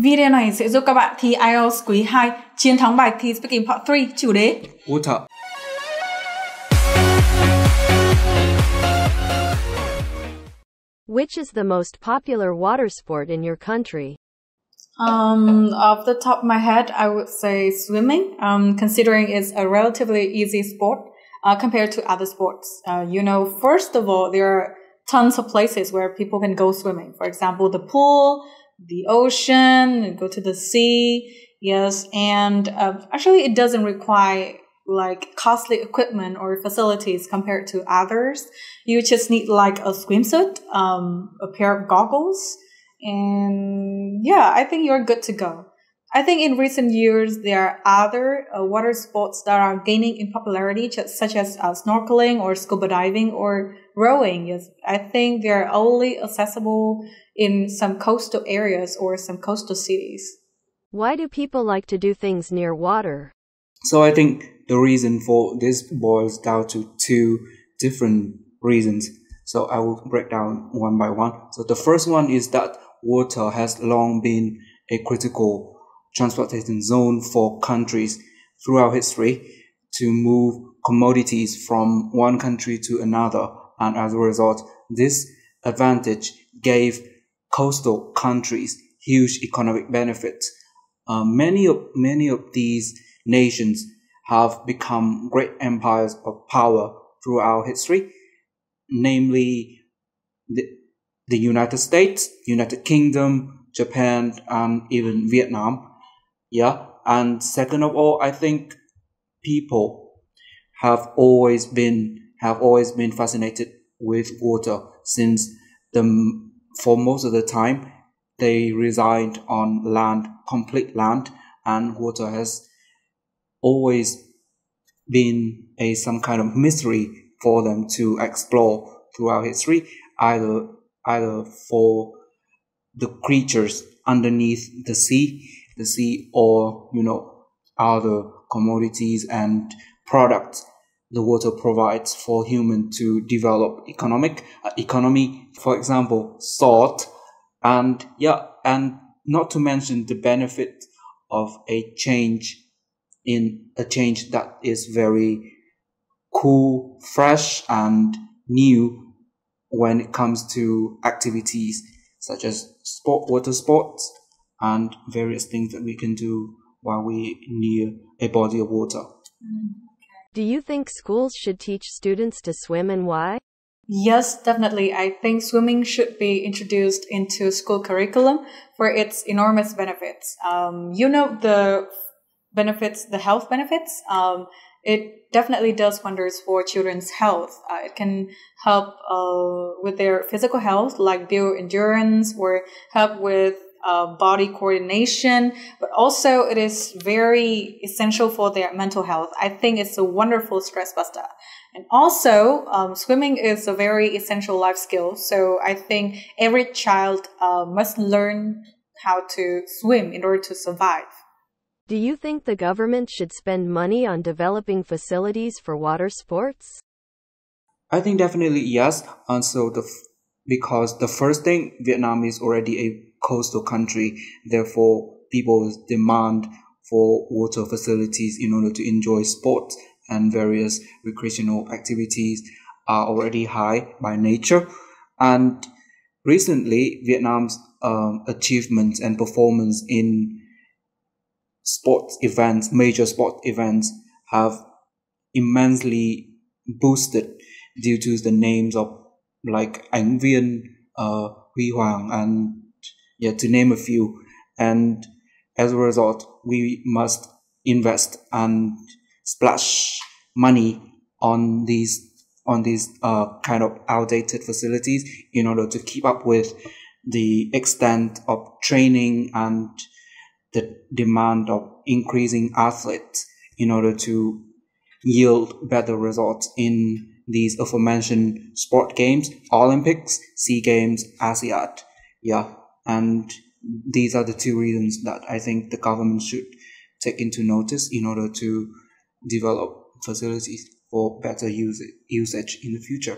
Video này sẽ giúp các bạn thi IELTS quý 2 chiến thắng bài thi Speaking Part 3 chủ đề Water. Which is the most popular water sport in your country? Off the top of my head, I would say swimming, considering it's a relatively easy sport compared to other sports. First of all, there are tons of places where people can go swimming. For example, the pool, the ocean, go to the sea. Yes, and actually it doesn't require like costly equipment or facilities compared to others. You just need like a swimsuit, a pair of goggles, and yeah, I think you're good to go. I think in recent years there are other water sports that are gaining in popularity, such as snorkeling or scuba diving or rowing. Yes, I think they're only accessible in some coastal areas or some coastal cities. Why do people like to do things near water? So I think the reason for this boils down to two different reasons. So I will break down one by one. So the first one is that water has long been a critical transportation zone for countries throughout history to move commodities from one country to another. And as a result, this advantage gave coastal countries huge economic benefits. Many of these nations have become great empires of power throughout history, namely the United States, United Kingdom, Japan, and even Vietnam. Yeah, and second of all, I think people have always been fascinated with water since for most of the time they reside on land, complete land, and water has always been some kind of mystery for them to explore throughout history, either for the creatures underneath the sea, or other commodities and products the water provides for human to develop economy. For example, salt, and not to mention the benefit of a change that is very cool, fresh, and new when it comes to activities such as water sports and various things that we can do while we near a body of water. Do you think schools should teach students to swim, and why? Yes, definitely. I think swimming should be introduced into school curriculum for its enormous benefits. The health benefits. It definitely does wonders for children's health. It can help with their physical health, like build endurance, or help with body coordination, but also it is very essential for their mental health. I think it's a wonderful stress buster. And also, swimming is a very essential life skill. So I think every child must learn how to swim in order to survive. Do you think the government should spend money on developing facilities for water sports? I think definitely yes. And so because the first thing, Vietnam is already a coastal country, therefore people's demand for water facilities in order to enjoy sports and various recreational activities are already high by nature. And recently, Vietnam's achievements and performance in major sports events have immensely boosted due to the names of like Ánh Viên, Huy Hoàng, and to name a few. And as a result, we must invest and splash money on these kind of outdated facilities in order to keep up with the extent of training and the demand of increasing athletes in order to yield better results in these aforementioned sport games, Olympics, SEA Games, ASEAN. Yeah, and these are the two reasons that I think the government should take into notice in order to develop facilities for better usage in the future.